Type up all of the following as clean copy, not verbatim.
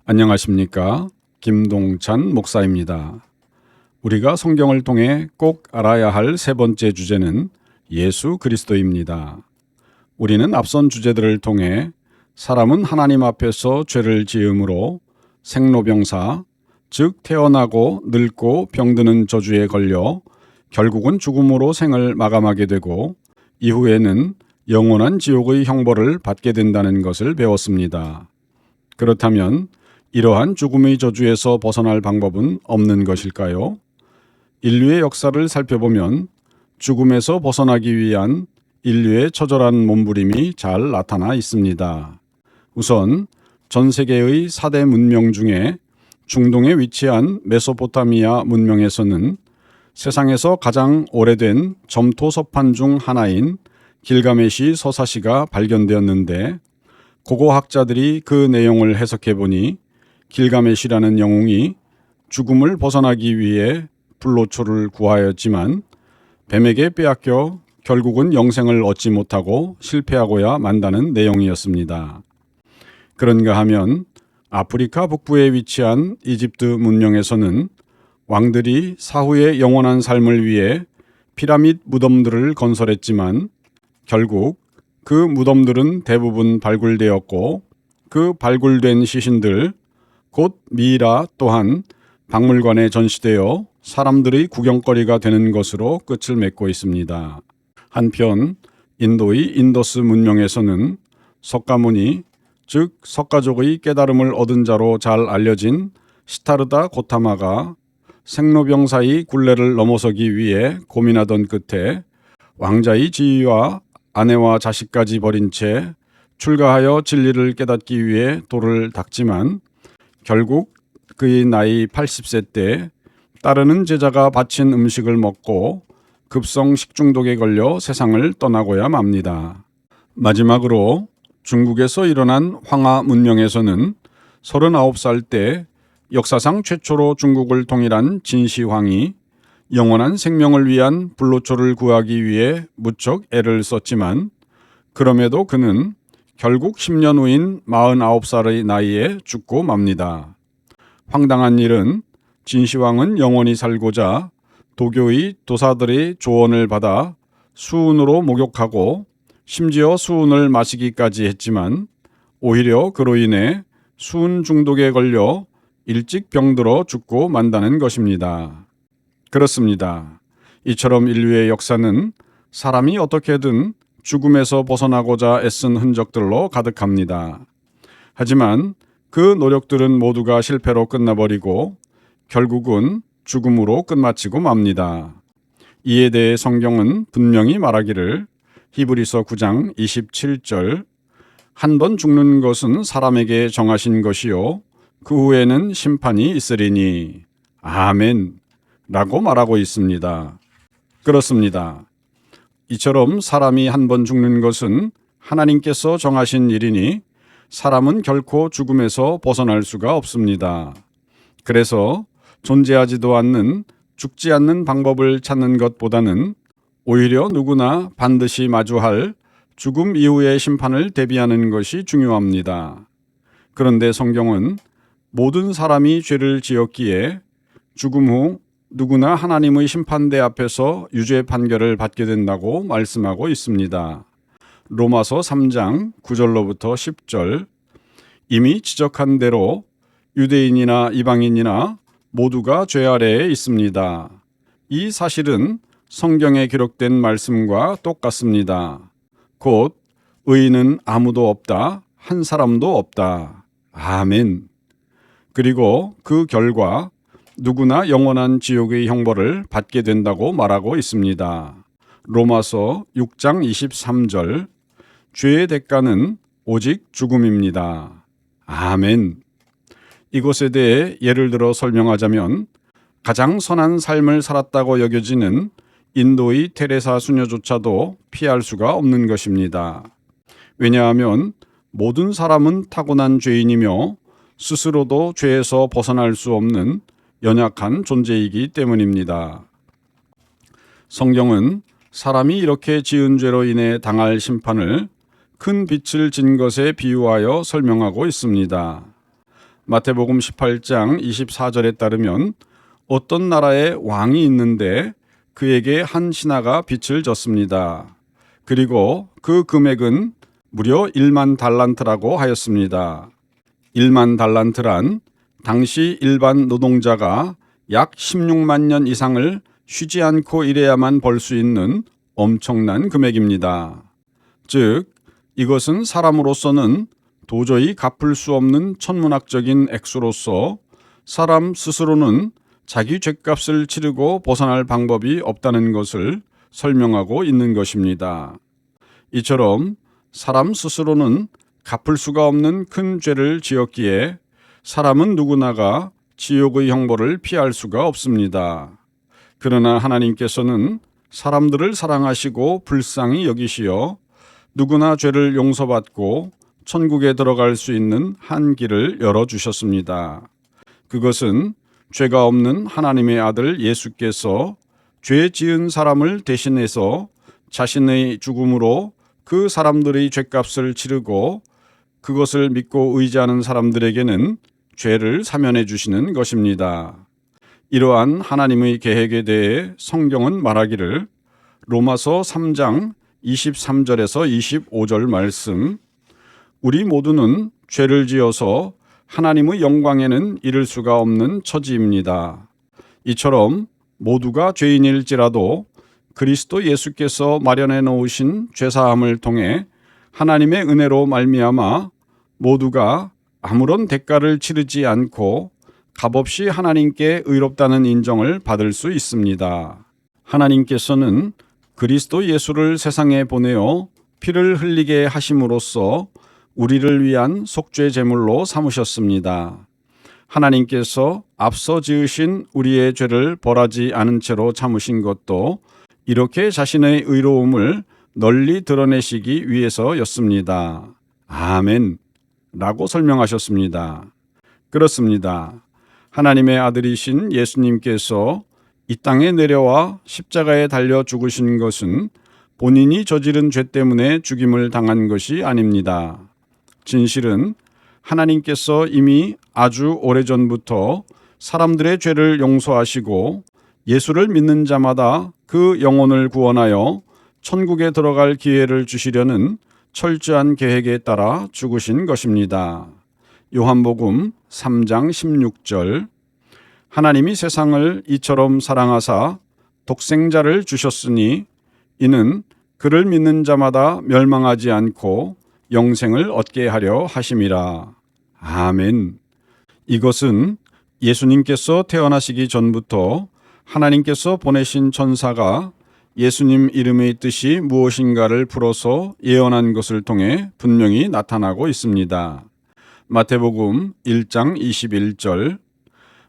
안녕하십니까? 김동찬 목사입니다. 우리가 성경을 통해 꼭 알아야 할 세 번째 주제는 예수 그리스도입니다. 우리는 앞선 주제들을 통해 사람은 하나님 앞에서 죄를 지음으로 생로병사, 즉 태어나고 늙고 병드는 저주에 걸려 결국은 죽음으로 생을 마감하게 되고 이후에는 영원한 지옥의 형벌을 받게 된다는 것을 배웠습니다. 그렇다면 이러한 죽음의 저주에서 벗어날 방법은 없는 것일까요? 인류의 역사를 살펴보면 죽음에서 벗어나기 위한 인류의 처절한 몸부림이 잘 나타나 있습니다. 우선 전 세계의 4대 문명 중에 중동에 위치한 메소포타미아 문명에서는 세상에서 가장 오래된 점토 서판 중 하나인 길가메시 서사시가 발견되었는데 고고학자들이 그 내용을 해석해 보니 길가메시라는 영웅이 죽음을 벗어나기 위해 불로초를 구하였지만 뱀에게 빼앗겨 결국은 영생을 얻지 못하고 실패하고야 만다는 내용이었습니다. 그런가 하면 아프리카 북부에 위치한 이집트 문명에서는 왕들이 사후의 영원한 삶을 위해 피라밋 무덤들을 건설했지만 결국 그 무덤들은 대부분 발굴되었고 그 발굴된 시신들 곧 미이라 또한 박물관에 전시되어 사람들의 구경거리가 되는 것으로 끝을 맺고 있습니다. 한편 인도의 인더스 문명에서는 석가모니 즉 석가족의 깨달음을 얻은 자로 잘 알려진 시타르다 고타마가 생로병사의 굴레를 넘어서기 위해 고민하던 끝에 왕자의 지위와 아내와 자식까지 버린 채 출가하여 진리를 깨닫기 위해 도를 닦지만 결국 그의 나이 80세 때 따르는 제자가 바친 음식을 먹고 급성 식중독에 걸려 세상을 떠나고야 맙니다. 마지막으로 중국에서 일어난 황하 문명에서는 39살 때 역사상 최초로 중국을 통일한 진시황이 영원한 생명을 위한 불로초를 구하기 위해 무척 애를 썼지만 그럼에도 그는 결국 10년 후인 49살의 나이에 죽고 맙니다. 황당한 일은 진시황은 영원히 살고자 도교의 도사들의 조언을 받아 수은으로 목욕하고 심지어 수은을 마시기까지 했지만 오히려 그로 인해 수은 중독에 걸려 일찍 병들어 죽고 만다는 것입니다. 그렇습니다. 이처럼 인류의 역사는 사람이 어떻게든 죽음에서 벗어나고자 애쓴 흔적들로 가득합니다. 하지만 그 노력들은 모두가 실패로 끝나버리고 결국은 죽음으로 끝마치고 맙니다. 이에 대해 성경은 분명히 말하기를 히브리서 9장 27절 한 번 죽는 것은 사람에게 정하신 것이요 그 후에는 심판이 있으리니 아멘 라고 말하고 있습니다. 그렇습니다. 이처럼 사람이 한 번 죽는 것은 하나님께서 정하신 일이니 사람은 결코 죽음에서 벗어날 수가 없습니다. 그래서 존재하지도 않는 죽지 않는 방법을 찾는 것보다는 오히려 누구나 반드시 마주할 죽음 이후의 심판을 대비하는 것이 중요합니다. 그런데 성경은 모든 사람이 죄를 지었기에 죽음 후 누구나 하나님의 심판대 앞에서 유죄 판결을 받게 된다고 말씀하고 있습니다. 로마서 3장 9절로부터 10절 이미 지적한 대로 유대인이나 이방인이나 모두가 죄 아래에 있습니다. 이 사실은 성경에 기록된 말씀과 똑같습니다. 곧 의인은 아무도 없다, 한 사람도 없다. 아멘. 그리고 그 결과 누구나 영원한 지옥의 형벌을 받게 된다고 말하고 있습니다. 로마서 6장 23절 죄의 대가는 오직 죽음입니다. 아멘. 이것에 대해 예를 들어 설명하자면 가장 선한 삶을 살았다고 여겨지는 인도의 테레사 수녀조차도 피할 수가 없는 것입니다. 왜냐하면 모든 사람은 타고난 죄인이며 스스로도 죄에서 벗어날 수 없는 연약한 존재이기 때문입니다. 성경은 사람이 이렇게 지은 죄로 인해 당할 심판을 큰 빛을 진 것에 비유하여 설명하고 있습니다. 마태복음 18장 24절에 따르면 어떤 나라에 왕이 있는데 그에게 한 신하가 빚을 졌습니다. 그리고 그 금액은 무려 1만 달란트라고 하였습니다. 1만 달란트란 당시 일반 노동자가 약 16만 년 이상을 쉬지 않고 일해야만 벌 수 있는 엄청난 금액입니다. 즉, 이것은 사람으로서는 도저히 갚을 수 없는 천문학적인 액수로서 사람 스스로는 자기 죗값을 치르고 벗어날 방법이 없다는 것을 설명하고 있는 것입니다. 이처럼 사람 스스로는 갚을 수가 없는 큰 죄를 지었기에 사람은 누구나가 지옥의 형벌을 피할 수가 없습니다. 그러나 하나님께서는 사람들을 사랑하시고 불쌍히 여기시어 누구나 죄를 용서받고 천국에 들어갈 수 있는 한 길을 열어주셨습니다. 그것은 죄가 없는 하나님의 아들 예수께서 죄 지은 사람을 대신해서 자신의 죽음으로 그 사람들의 죄값을 치르고 그것을 믿고 의지하는 사람들에게는 죄를 사면해 주시는 것입니다. 이러한 하나님의 계획에 대해 성경은 말하기를 로마서 3장 23절에서 25절 말씀, 우리 모두는 죄를 지어서 하나님의 영광에는 이를 수가 없는 처지입니다. 이처럼 모두가 죄인일지라도 그리스도 예수께서 마련해 놓으신 죄사함을 통해 하나님의 은혜로 말미암아 모두가 아무런 대가를 치르지 않고 값없이 하나님께 의롭다는 인정을 받을 수 있습니다. 하나님께서는 그리스도 예수를 세상에 보내어 피를 흘리게 하심으로써 우리를 위한 속죄 제물로 삼으셨습니다. 하나님께서 앞서 지으신 우리의 죄를 벌하지 않은 채로 참으신 것도 이렇게 자신의 의로움을 널리 드러내시기 위해서였습니다. 아멘. 라고 설명하셨습니다. 그렇습니다. 하나님의 아들이신 예수님께서 이 땅에 내려와 십자가에 달려 죽으신 것은 본인이 저지른 죄 때문에 죽임을 당한 것이 아닙니다. 진실은 하나님께서 이미 아주 오래전부터 사람들의 죄를 용서하시고 예수를 믿는 자마다 그 영혼을 구원하여 천국에 들어갈 기회를 주시려는 철저한 계획에 따라 죽으신 것입니다. 요한복음 3장 16절, 하나님이 세상을 이처럼 사랑하사 독생자를 주셨으니 이는 그를 믿는 자마다 멸망하지 않고 영생을 얻게 하려 하심이라. 아멘. 이것은 예수님께서 태어나시기 전부터 하나님께서 보내신 천사가 예수님 이름의 뜻이 무엇인가를 풀어서 예언한 것을 통해 분명히 나타나고 있습니다. 마태복음 1장 21절,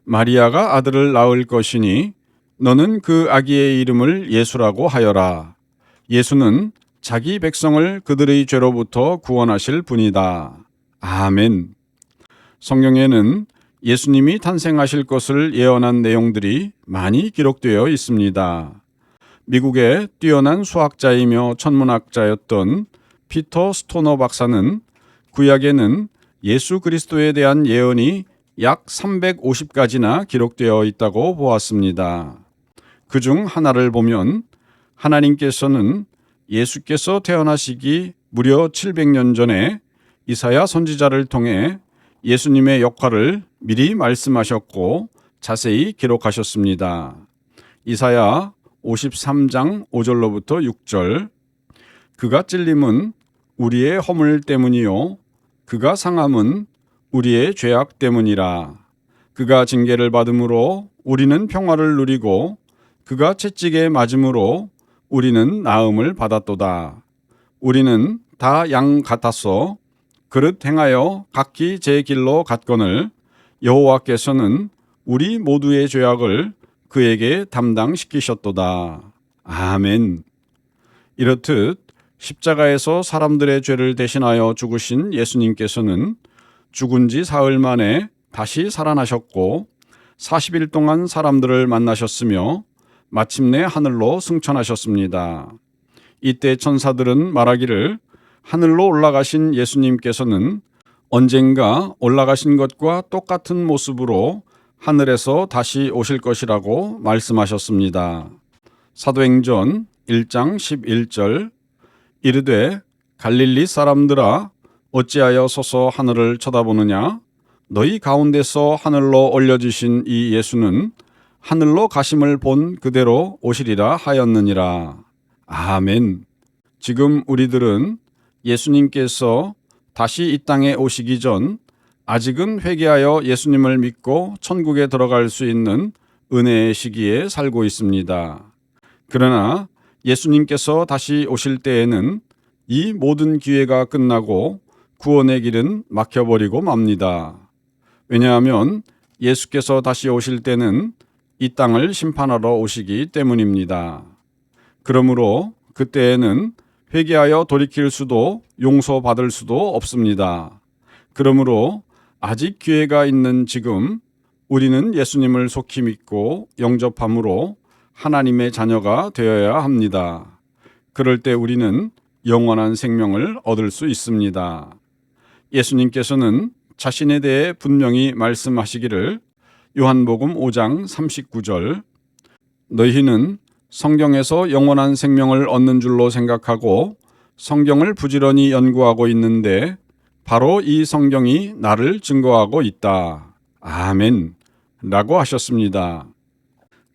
마리아가 아들을 낳을 것이니 너는 그 아기의 이름을 예수라고 하여라. 예수는 자기 백성을 그들의 죄로부터 구원하실 분이다. 아멘. 성경에는 예수님이 탄생하실 것을 예언한 내용들이 많이 기록되어 있습니다. 미국의 뛰어난 수학자이며 천문학자였던 피터 스토너 박사는 구약에는 예수 그리스도에 대한 예언이 약 350가지나 기록되어 있다고 보았습니다. 그중 하나를 보면 하나님께서는 예수께서 태어나시기 무려 700년 전에 이사야 선지자를 통해 예수님의 역할을 미리 말씀하셨고 자세히 기록하셨습니다. 이사야 53장 5절로부터 6절, 그가 찔림은 우리의 허물 때문이요 그가 상함은 우리의 죄악 때문이라. 그가 징계를 받음으로 우리는 평화를 누리고 그가 채찍에 맞음으로 우리는 나음을 받았도다. 우리는 다 양 같았어 그릇 행하여 각기 제 길로 갔거늘 여호와께서는 우리 모두의 죄악을 그에게 담당시키셨도다. 아멘. 이렇듯 십자가에서 사람들의 죄를 대신하여 죽으신 예수님께서는 죽은 지 사흘 만에 다시 살아나셨고 40일 동안 사람들을 만나셨으며 마침내 하늘로 승천하셨습니다. 이때 천사들은 말하기를 하늘로 올라가신 예수님께서는 언젠가 올라가신 것과 똑같은 모습으로 하늘에서 다시 오실 것이라고 말씀하셨습니다. 사도행전 1장 11절 이르되 갈릴리 사람들아 어찌하여 서서 하늘을 쳐다보느냐 너희 가운데서 하늘로 올려지신 이 예수는 하늘로 가심을 본 그대로 오시리라 하였느니라. 아멘. 지금 우리들은 예수님께서 다시 이 땅에 오시기 전 아직은 회개하여 예수님을 믿고 천국에 들어갈 수 있는 은혜의 시기에 살고 있습니다. 그러나 예수님께서 다시 오실 때에는 이 모든 기회가 끝나고 구원의 길은 막혀버리고 맙니다. 왜냐하면 예수께서 다시 오실 때는 이 땅을 심판하러 오시기 때문입니다. 그러므로 그때에는 회개하여 돌이킬 수도 용서받을 수도 없습니다. 그러므로 아직 기회가 있는 지금 우리는 예수님을 속히 믿고 영접함으로 하나님의 자녀가 되어야 합니다. 그럴 때 우리는 영원한 생명을 얻을 수 있습니다. 예수님께서는 자신에 대해 분명히 말씀하시기를 요한복음 5장 39절 너희는 성경에서 영원한 생명을 얻는 줄로 생각하고 성경을 부지런히 연구하고 있는데 바로 이 성경이 나를 증거하고 있다. 아멘. 라고 하셨습니다.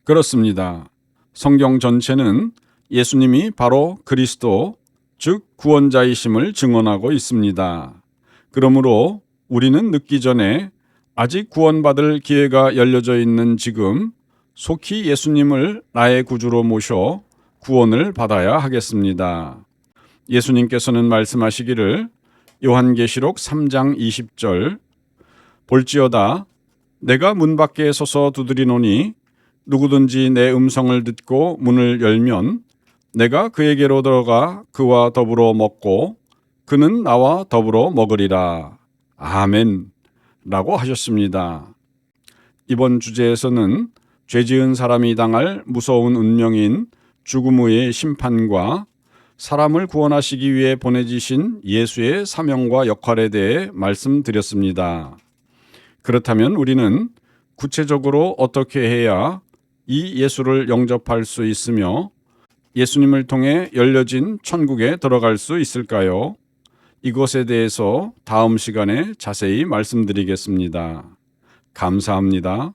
그렇습니다. 성경 전체는 예수님이 바로 그리스도, 즉 구원자이심을 증언하고 있습니다. 그러므로 우리는 늦기 전에 아직 구원받을 기회가 열려져 있는 지금 속히 예수님을 나의 구주로 모셔 구원을 받아야 하겠습니다. 예수님께서는 말씀하시기를 요한계시록 3장 20절 볼지어다 내가 문 밖에 서서 두드리노니 누구든지 내 음성을 듣고 문을 열면 내가 그에게로 들어가 그와 더불어 먹고 그는 나와 더불어 먹으리라. 아멘. 라고 하셨습니다. 이번 주제에서는 죄지은 사람이 당할 무서운 운명인 죽음 후의 심판과 사람을 구원하시기 위해 보내지신 예수의 사명과 역할에 대해 말씀드렸습니다. 그렇다면 우리는 구체적으로 어떻게 해야 이 예수를 영접할 수 있으며 예수님을 통해 열려진 천국에 들어갈 수 있을까요? 이것에 대해서 다음 시간에 자세히 말씀드리겠습니다. 감사합니다.